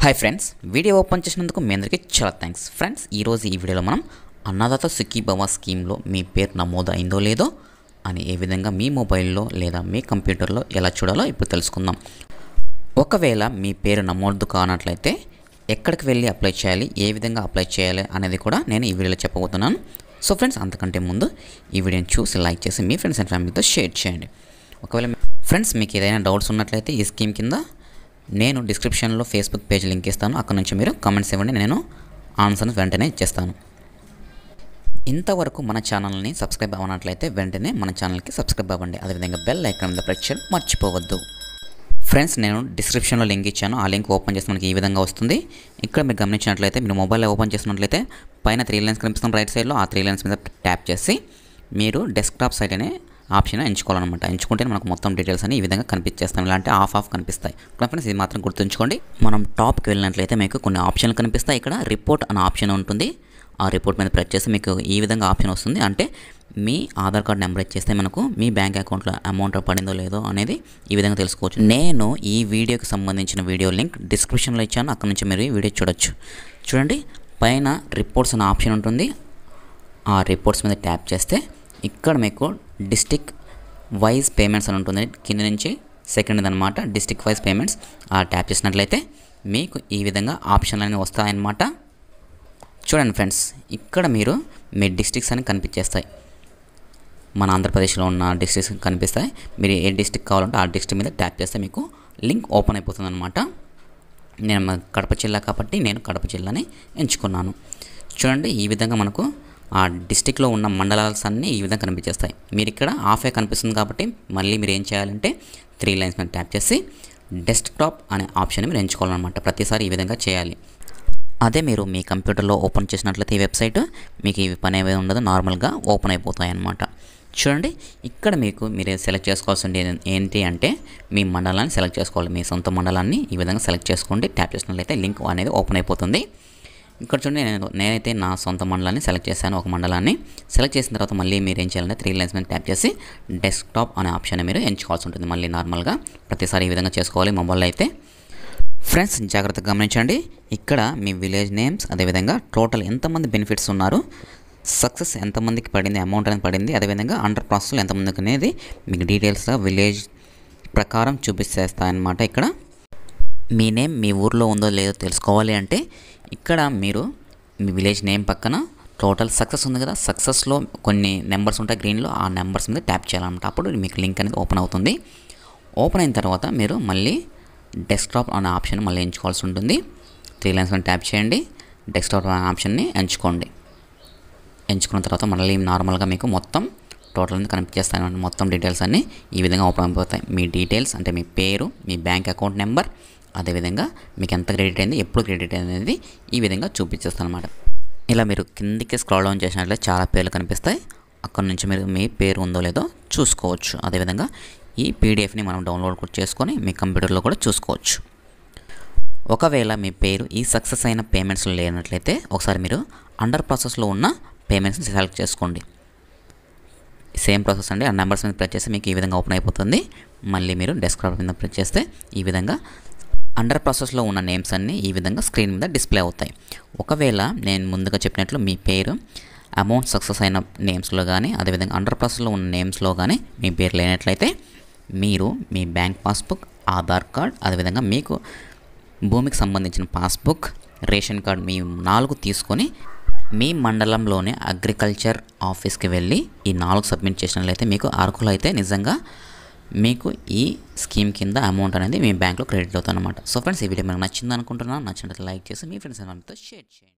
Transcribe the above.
Hi friends, video open చేసినందుకు మీ అందరికీ చాలా థ్యాంక్స్. ఫ్రెండ్స్, ఈరోజు ఈ వీడియోలో మనం అన్నదాత సుఖీభవ స్కీమ్లో మీ పేరు నమోదు అయిందో లేదో అని ఏ విధంగా మీ మొబైల్లో లేదా మీ కంప్యూటర్లో ఎలా చూడాలో ఇప్పుడు తెలుసుకుందాం. ఒకవేళ మీ పేరు నమోదు కానట్లయితే ఎక్కడికి వెళ్ళి అప్లై చేయాలి, ఏ విధంగా అప్లై చేయాలి అనేది కూడా నేను ఈ వీడియోలో చెప్పబోతున్నాను. సో ఫ్రెండ్స్, అంతకంటే ముందు ఈ వీడియోని చూసి లైక్ చేసి మీ ఫ్రెండ్స్ అండ్ ఫ్యామిలీతో షేర్ చేయండి. ఒకవేళ ఫ్రెండ్స్ మీకు ఏదైనా డౌట్స్ ఉన్నట్లయితే ఈ స్కీమ్ కింద నేను డిస్క్రిప్షన్లో ఫేస్బుక్ పేజ్ లింక్ ఇస్తాను. అక్కడ నుంచి మీరు కామెంట్స్ ఇవ్వండి, నేను ఆన్సర్ని వెంటనే ఇచ్చేస్తాను. ఇంతవరకు మన ఛానల్ని సబ్స్క్రైబ్ అవ్వనట్లయితే వెంటనే మన ఛానల్కి సబ్స్క్రైబ్ అవ్వండి. అదేవిధంగా బెల్ ఐకాన్ మీద ప్రెస్ చేయడం మర్చిపోవద్దు. ఫ్రెండ్స్, నేను డిస్క్రిప్షన్లో లింక్ ఇచ్చాను. ఆ లింక్ ఓపెన్ చేస్తే మనకి ఈ విధంగా వస్తుంది. ఇక్కడ మీరు గమనించినట్లయితే మీరు మొబైల్లో ఓపెన్ చేసినట్లయితే పైన 3 లైన్స్ కనిపిస్తుంది రైట్ సైడ్లో. ఆ 3 లైన్స్ మీద ట్యాప్ చేసి మీరు డెస్క్టాప్ సైట్ అనే ఆప్షన్ ఎంచుకోవాలన్నమాట. ఎంచుకుంటే మనకు మొత్తం డీటెయిల్స్ అని ఈ విధంగా కనిపించేస్తాం. ఇలాంటి ఆఫ్ కనిపిస్తాయి. ఫ్రెండ్స్, ఇది మాత్రం గుర్తుంచుకోండి. మనం టాప్కి వెళ్ళినట్లయితే మీకు కొన్ని ఆప్షన్లు కనిపిస్తాయి. ఇక్కడ రిపోర్ట్ అనే ఆప్షన్ ఉంటుంది. ఆ రిపోర్ట్ మీద ప్రెస్ చేస్తే మీకు ఈ విధంగా ఆప్షన్ వస్తుంది. అంటే మీ ఆధార్ కార్డ్ నెంబర్ ఇచ్చేస్తే మనకు మీ బ్యాంక్ అకౌంట్లో అమౌంట్ పడిందో లేదో అనేది ఈ విధంగా తెలుసుకోవచ్చు. నేను ఈ వీడియోకి సంబంధించిన వీడియో లింక్ డిస్క్రిప్షన్లో ఇచ్చాను. అక్కడ నుంచి మీరు ఈ వీడియో చూడొచ్చు. చూడండి, పైన రిపోర్ట్స్ అనే ఆప్షన్ ఉంటుంది. ఆ రిపోర్ట్స్ మీద ట్యాప్ చేస్తే ఇక్కడ మీకు డిస్ట్రిక్ట్ వైజ్ పేమెంట్స్ అని ఉంటుంది. కింద నుంచి సెకండ్ అనమాట డిస్ట్రిక్ట్ వైజ్ పేమెంట్స్. ఆ ట్యాప్ చేసినట్లయితే మీకు ఈ విధంగా ఆప్షన్లు అనేవి వస్తాయన్నమాట. చూడండి ఫ్రెండ్స్, ఇక్కడ మీరు మీ డిస్ట్రిక్ట్స్ అని కనిపించేస్తాయి. మన ఆంధ్రప్రదేశ్లో ఉన్న డిస్ట్రిక్ట్స్ కనిపిస్తాయి. మీరు ఏ డిస్ట్రిక్ట్ కావాలంటే ఆ డిస్ట్రిక్ట్ మీద ట్యాప్ చేస్తే మీకు లింక్ ఓపెన్ అయిపోతుంది అనమాట. నేను కడప జిల్లా కాబట్టి నేను కడప జిల్లాని ఎంచుకున్నాను. చూడండి, ఈ విధంగా మనకు ఆ డిస్టిక్లో ఉన్న మండలాల్స్ అన్నీ ఈ విధంగా కనిపించేస్తాయి. మీరు ఇక్కడ ఆఫే కనిపిస్తుంది కాబట్టి మళ్ళీ మీరు ఏం చేయాలంటే 3 లైన్స్ మీద ట్యాప్ చేసి డెస్క్టాప్ అనే ఆప్షన్ మీరు ఎంచుకోవాలన్నమాట. ప్రతిసారి ఈ విధంగా చేయాలి. అదే మీరు మీ కంప్యూటర్లో ఓపెన్ చేసినట్లయితే ఈ వెబ్సైట్ మీకు ఈ పని ఏమీ ఉండదు, నార్మల్గా ఓపెన్ అయిపోతాయి అన్నమాట. చూడండి, ఇక్కడ మీరు సెలెక్ట్ చేసుకోవాల్సింది ఏంటి అంటే మీ మండలాన్ని సెలెక్ట్ చేసుకోవాలి. మీ సొంత మండలాన్ని ఈ విధంగా సెలెక్ట్ చేసుకోండి. ట్యాప్ చేసినట్లయితే లింక్ అనేది ఓపెన్ అయిపోతుంది. ఇక్కడ చూడండి, నేనైతే నా సొంత మండలాన్ని సెలెక్ట్ చేశాను. ఒక మండలాన్ని సెలెక్ట్ చేసిన తర్వాత మళ్ళీ మీరు ఏం చేయాలంటే 3 లైన్స్ మీద ట్యాప్ చేసి డెస్క్టాప్ అనే ఆప్షన్ మీరు ఎంచుకోవాల్సి ఉంటుంది. మళ్ళీ నార్మల్గా ప్రతిసారి ఈ విధంగా చేసుకోవాలి మొబైల్లో అయితే. ఫ్రెండ్స్, జాగ్రత్తగా గమనించండి. ఇక్కడ మీ విలేజ్ నేమ్స్, అదేవిధంగా టోటల్ ఎంతమంది బెనిఫిట్స్ ఉన్నారు, సక్సెస్ ఎంతమందికి పడింది, అమౌంట్ అనేది పడింది, అదేవిధంగా అండర్ ప్రాసెస్లో ఎంతమందికి అనేది మీకు డీటెయిల్స్గా విలేజ్ ప్రకారం చూపిస్తేస్తాయన్నమాట. ఇక్కడ మీ నేమ్ మీ ఊర్లో ఉందో లేదో తెలుసుకోవాలి అంటే ఇక్కడ మీరు మీ విలేజ్ నేమ్ పక్కన టోటల్ సక్సెస్ ఉంది కదా, సక్సెస్లో కొన్ని నెంబర్స్ ఉంటాయి గ్రీన్లో. ఆ నెంబర్స్ మీద ట్యాప్ చేయాలన్నమాట. అప్పుడు మీకు లింక్ అనేది ఓపెన్ అవుతుంది. ఓపెన్ అయిన తర్వాత మీరు మళ్ళీ డెస్క్టాప్ అనే ఆప్షన్ మళ్ళీ ఎంచుకోవాల్సి ఉంటుంది. 3 లైన్స్ మీద ట్యాప్ చేయండి. డెస్క్టాప్ అనే ఆప్షన్ని ఎంచుకోండి. ఎంచుకున్న తర్వాత మళ్ళీ నార్మల్గా మీకు మొత్తం టోటల్ అనేది కనిపించేస్తాయి. మొత్తం డీటెయిల్స్ అన్నీ ఈ విధంగా ఓపెన్ అయిపోతాయి. మీ డీటెయిల్స్ అంటే మీ పేరు, మీ బ్యాంక్ అకౌంట్ నెంబర్, అదేవిధంగా మీకు ఎంత క్రెడిట్ అయింది, ఎప్పుడు క్రెడిట్ అయింది అనేది ఈ విధంగా చూపించేస్తాను అనమాట. ఇలా మీరు కిందికి స్క్రాల్ డౌన్ చేసినట్లయితే చాలా పేర్లు కనిపిస్తాయి. అక్కడ నుంచి మీరు మీ పేరు ఉందో లేదో చూసుకోవచ్చు. అదేవిధంగా ఈ పీడిఎఫ్ని మనం డౌన్లోడ్ కూడా చేసుకొని మీ కంప్యూటర్లో కూడా చూసుకోవచ్చు. ఒకవేళ మీ పేరు ఈ సక్సెస్ అయిన పేమెంట్స్లో లేనట్లయితే ఒకసారి మీరు అండర్ ప్రాసెస్లో ఉన్న పేమెంట్స్ని సెలెక్ట్ చేసుకోండి. సేమ్ ప్రాసెస్ అండి. ఆ నెంబర్స్ మీద ప్రెస్ చేస్తే మీకు ఈ విధంగా ఓపెన్ అయిపోతుంది. మళ్ళీ మీరు డెస్క్టాప్ మీద ప్రెస్ చేస్తే ఈ విధంగా అండర్ ప్రాసెస్లో ఉన్న నేమ్స్ అన్నీ ఈ విధంగా స్క్రీన్ మీద డిస్ప్లే అవుతాయి. ఒకవేళ నేను ముందుగా చెప్పినట్లు మీ పేరు అమౌంట్ సక్సెస్ అయిన నేమ్స్లో కానీ, అదేవిధంగా అండర్ ప్రాసెస్లో ఉన్న నేమ్స్లో కానీ మీ పేరు లేనట్లయితే మీరు మీ బ్యాంక్ పాస్బుక్, ఆధార్ కార్డ్, అదేవిధంగా మీకు భూమికి సంబంధించిన పాస్బుక్, రేషన్ కార్డ్ మీ 4 తీసుకొని మీ మండలంలోనే అగ్రికల్చర్ ఆఫీస్కి వెళ్ళి ఈ 4 సబ్మిట్ చేసినట్లయితే మీకు అర్హులైతే నిజంగా మీకు ఈ స్కీమ్ కింద అమౌంట్ అనేది మీ బ్యాంక్లో క్రెడిట్ అవుతుంది అనమాట. సో ఫ్రెండ్స్, ఈ వీడియో మీకు నచ్చింది అనుకుంటున్నాను. నచ్చినట్లయితే లైక్ చేసి మీ ఫ్రెండ్స్ అందరితో షేర్ చేయండి.